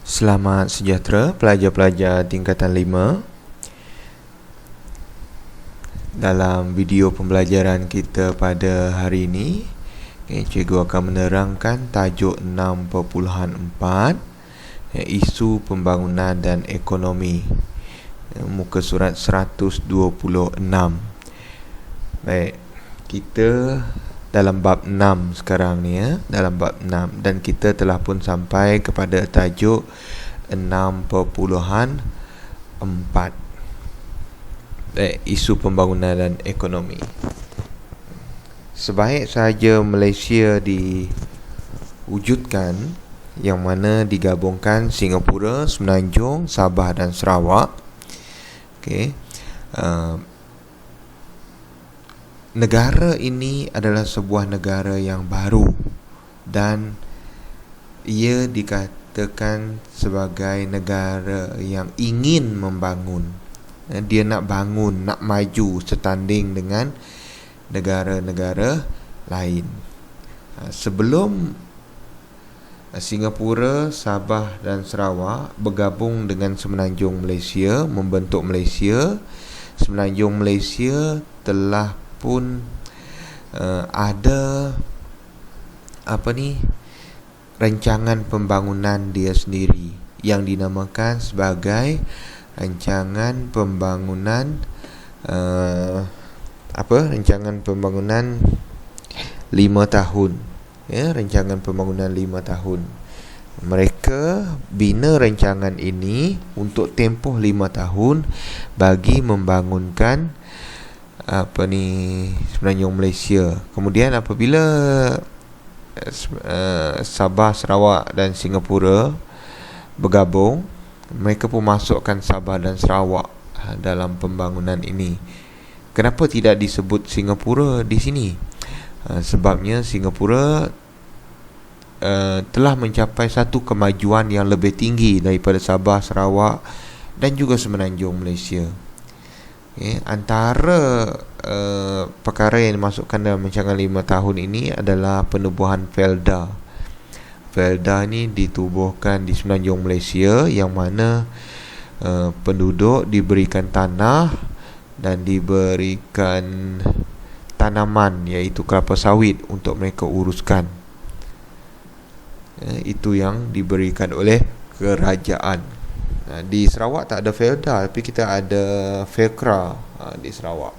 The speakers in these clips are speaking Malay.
Selamat sejahtera pelajar-pelajar tingkatan 5. Dalam video pembelajaran kita pada hari ini, cikgu akan menerangkan tajuk 6.4, isu pembangunan dan ekonomi, muka surat 126. Baik, kita dalam bab 6 sekarang ni, dalam bab 6, dan kita telah pun sampai kepada tajuk 6.4, isu pembangunan dan ekonomi. Sebaik sahaja Malaysia diwujudkan, yang mana digabungkan Singapura, Semenanjung, Sabah dan Sarawak. Negara ini adalah sebuah negara yang baru dan ia dikatakan sebagai negara yang ingin membangun. Dia nak bangun, nak maju setanding dengan negara-negara lain. Sebelum Singapura, Sabah dan Sarawak bergabung dengan Semenanjung Malaysia, membentuk Malaysia, Semenanjung Malaysia telah pun ada rancangan pembangunan dia sendiri yang dinamakan sebagai rancangan pembangunan rancangan pembangunan 5 tahun. Rancangan pembangunan 5 tahun. Mereka bina rancangan ini untuk tempoh 5 tahun bagi membangunkan Semenanjung Malaysia. Kemudian apabila Sabah, Sarawak dan Singapura bergabung, mereka pun masukkan Sabah dan Sarawak dalam pembangunan ini. Kenapa tidak disebut Singapura di sini? Sebabnya Singapura telah mencapai satu kemajuan yang lebih tinggi daripada Sabah, Sarawak dan juga Semenanjung Malaysia. Antara perkara yang dimasukkan dalam rancangan 5 tahun ini adalah penubuhan Felda. Felda ni ditubuhkan di Semenanjung Malaysia, yang mana penduduk diberikan tanah dan diberikan tanaman, iaitu kelapa sawit, untuk mereka uruskan. Itu yang diberikan oleh kerajaan. Di Sarawak tak ada Felda, tapi kita ada Felkra di Sarawak.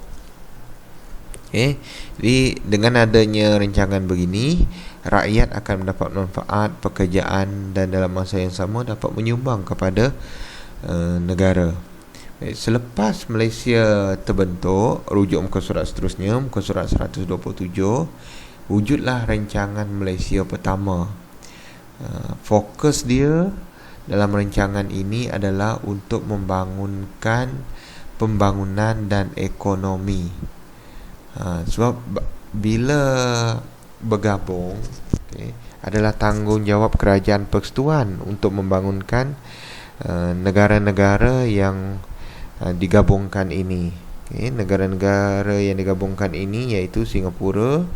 Jadi dengan adanya rancangan begini, rakyat akan mendapat manfaat pekerjaan dan dalam masa yang sama dapat menyumbang kepada negara. Selepas Malaysia terbentuk, rujuk muka surat seterusnya, muka surat 127, wujudlah rancangan Malaysia pertama. Fokus dia dalam rancangan ini adalah untuk membangunkan pembangunan dan ekonomi. Sebab bila bergabung, adalah tanggungjawab kerajaan persekutuan untuk membangunkan negara-negara yang digabungkan ini. Negara-negara yang digabungkan ini iaitu Singapura,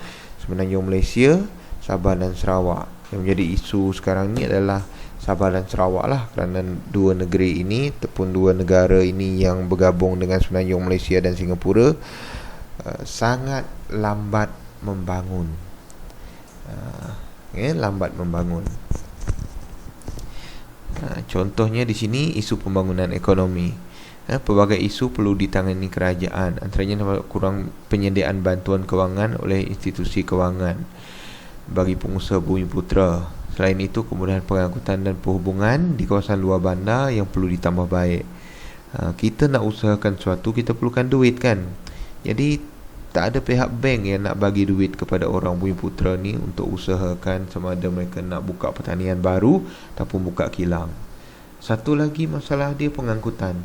Semenanjung Malaysia, Sabah dan Sarawak. Yang menjadi isu sekarang ni adalah Sabah dan Sarawak lah, kerana dua negeri ini ataupun dua negara ini yang bergabung dengan Semenanjung Malaysia dan Singapura sangat lambat membangun. Lambat membangun. Contohnya di sini isu pembangunan ekonomi. Pelbagai isu perlu ditangani kerajaan, antaranya kurang penyediaan bantuan kewangan oleh institusi kewangan bagi pengusaha Bumiputera. Selain itu, kemudahan pengangkutan dan perhubungan di kawasan luar bandar yang perlu ditambah baik. Kita nak usahakan sesuatu, kita perlukan duit kan. Jadi tak ada pihak bank yang nak bagi duit kepada orang Bumiputera ni untuk usahakan sama ada mereka nak buka pertanian baru ataupun buka kilang. Satu lagi masalah dia pengangkutan.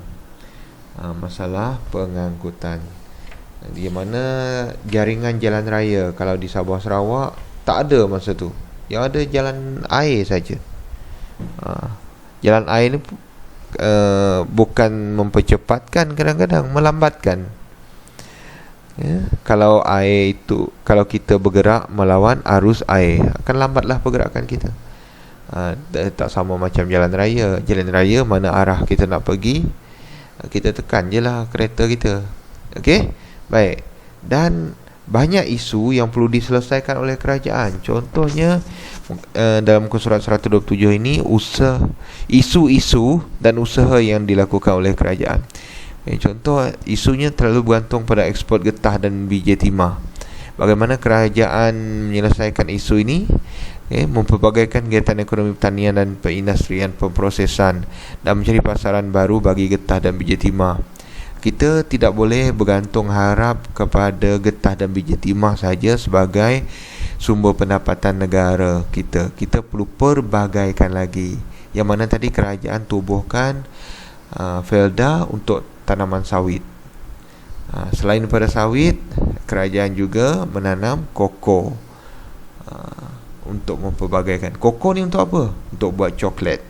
Masalah pengangkutan, di mana jaringan jalan raya kalau di Sabah Sarawak tak ada masa tu. Yang ada jalan air saja. Jalan air ni bukan mempercepatkan, kadang-kadang melambatkan. Kalau kita bergerak melawan arus air, akan lambatlah pergerakan kita. Tak sama macam jalan raya. Jalan raya mana arah kita nak pergi, kita tekan je lah kereta kita. Okey, baik. Dan banyak isu yang perlu diselesaikan oleh kerajaan. Contohnya dalam muka surat 127 ini, isu-isu dan usaha yang dilakukan oleh kerajaan. Contoh, isunya terlalu bergantung pada ekspor getah dan biji timah. Bagaimana kerajaan menyelesaikan isu ini? Mempelbagaikan kegiatan ekonomi pertanian dan perindustrian pemprosesan dan mencari pasaran baru bagi getah dan biji timah. Kita tidak boleh bergantung harap kepada getah dan biji timah saja sebagai sumber pendapatan negara kita. Kita perlu perbagaikan lagi. Yang mana tadi kerajaan tubuhkan felda untuk tanaman sawit. Selain daripada sawit, kerajaan juga menanam koko untuk mempelbagaikan. Koko ni untuk apa? Untuk buat coklat.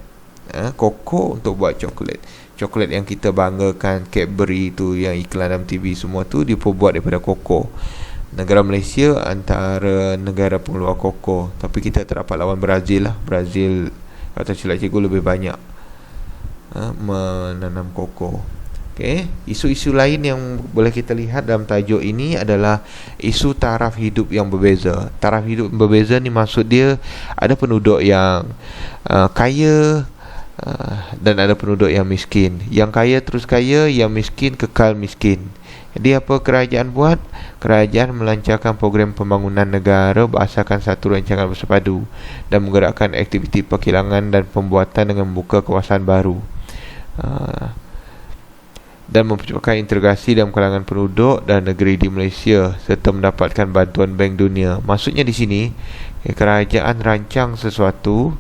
Koko untuk buat coklat. Coklat yang kita banggakan, Cadbury tu, yang iklan dalam TV semua tu diperbuat daripada koko. Negara Malaysia antara negara pengeluar koko, tapi kita tak dapat lawan Brazil lah. Brazil, kata silap cikgu, lebih banyak menanam koko. Isu-isu lain yang boleh kita lihat dalam tajuk ini adalah isu taraf hidup yang berbeza. Taraf hidup berbeza ni maksud dia ada penduduk yang kaya dan ada penduduk yang miskin. Yang kaya terus kaya, yang miskin kekal miskin. Jadi apa kerajaan buat? Kerajaan melancarkan program pembangunan negara berdasarkan satu rancangan bersepadu dan menggerakkan aktiviti perkilangan dan pembuatan dengan membuka kawasan baru, dan mempercepatkan integrasi dalam kalangan penduduk dan negeri di Malaysia serta mendapatkan bantuan Bank Dunia. Maksudnya di sini, kerajaan rancang sesuatu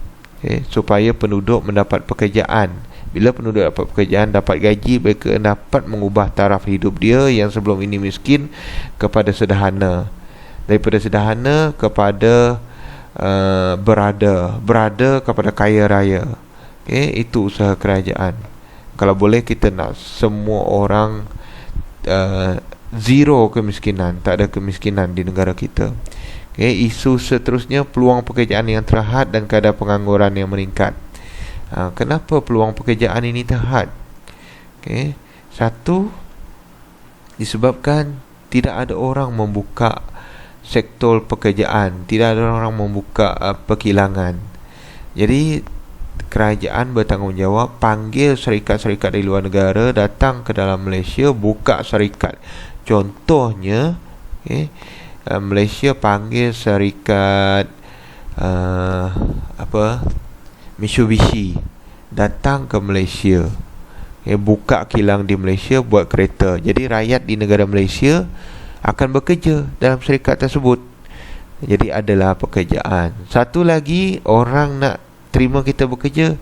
supaya penduduk mendapat pekerjaan. Bila penduduk dapat pekerjaan, dapat gaji, mereka dapat mengubah taraf hidup dia yang sebelum ini miskin kepada sederhana, daripada sederhana kepada berada kepada kaya raya. Itu usaha kerajaan. Kalau boleh kita nak semua orang zero kemiskinan, tak ada kemiskinan di negara kita. Isu seterusnya, peluang pekerjaan yang terhad dan kadar pengangguran yang meningkat. Kenapa peluang pekerjaan ini terhad? Satu, disebabkan tidak ada orang membuka sektor pekerjaan, tidak ada orang membuka perkilangan. Jadi kerajaan bertanggungjawab panggil syarikat-syarikat dari luar negara datang ke dalam Malaysia, buka syarikat. Contohnya, Malaysia panggil syarikat Mitsubishi datang ke Malaysia, buka kilang di Malaysia, buat kereta. Jadi rakyat di negara Malaysia akan bekerja dalam syarikat tersebut. Jadi adalah pekerjaan. Satu lagi, orang nak terima kita bekerja,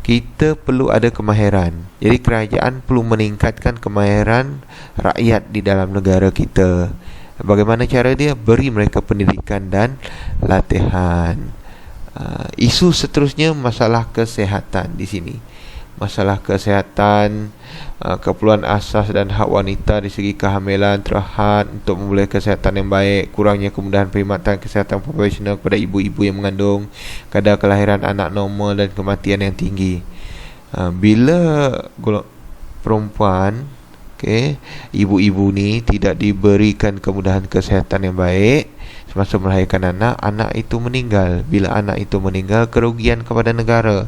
kita perlu ada kemahiran. Jadi kerajaan perlu meningkatkan kemahiran rakyat di dalam negara kita. Bagaimana cara dia? Beri mereka pendidikan dan latihan. Isu seterusnya, masalah kesihatan di sini. Masalah kesihatan, keperluan asas dan hak wanita di segi kehamilan terhad untuk memulai kesihatan yang baik, kurangnya kemudahan perkhidmatan kesihatan profesional kepada ibu-ibu yang mengandung, kadar kelahiran anak normal dan kematian yang tinggi. Bila perempuan, ibu-ibu ni tidak diberikan kemudahan kesihatan yang baik semasa melahirkan anak, anak itu meninggal. Bila anak itu meninggal, kerugian kepada negara,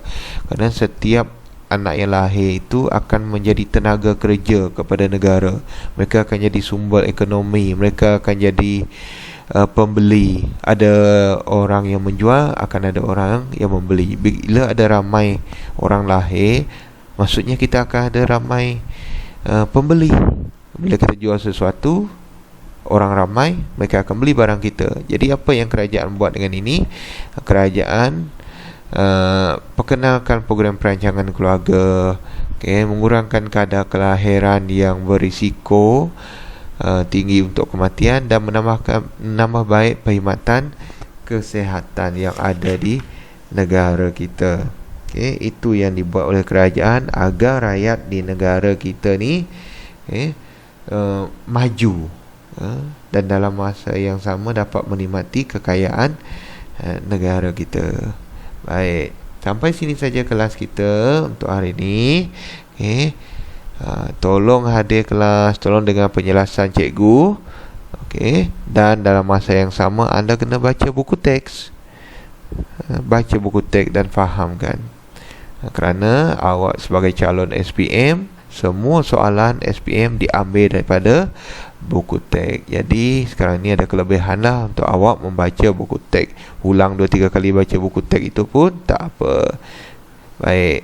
kerana setiap anak yang lahir itu akan menjadi tenaga kerja kepada negara. Mereka akan jadi sumber ekonomi, mereka akan jadi pembeli. Ada orang yang menjual, akan ada orang yang membeli. Bila ada ramai orang lahir, maksudnya kita akan ada ramai pembeli. Bila kita jual sesuatu, orang ramai, mereka akan beli barang kita. Jadi apa yang kerajaan buat dengan ini? Kerajaan perkenalkan program perancangan keluarga, mengurangkan kadar kelahiran yang berisiko tinggi untuk kematian, dan menambah baik perkhidmatan kesihatan yang ada di negara kita. Itu yang dibuat oleh kerajaan agar rakyat di negara kita ni maju, dan dalam masa yang sama dapat menikmati kekayaan negara kita. Baik, sampai sini saja kelas kita untuk hari ini. Okey. Tolong hadir kelas, tolong dengar penjelasan cikgu. Okey, dan dalam masa yang sama anda kena baca buku teks. Baca buku teks dan fahamkan. Kerana awak sebagai calon SPM, semua soalan SPM diambil daripada buku teks. Jadi sekarang ni ada kelebihan lah untuk awak membaca buku teks. Ulang 2-3 kali baca buku teks itu pun tak apa. Baik.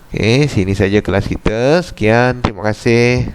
Okey, sini saja kelas kita. Sekian, terima kasih.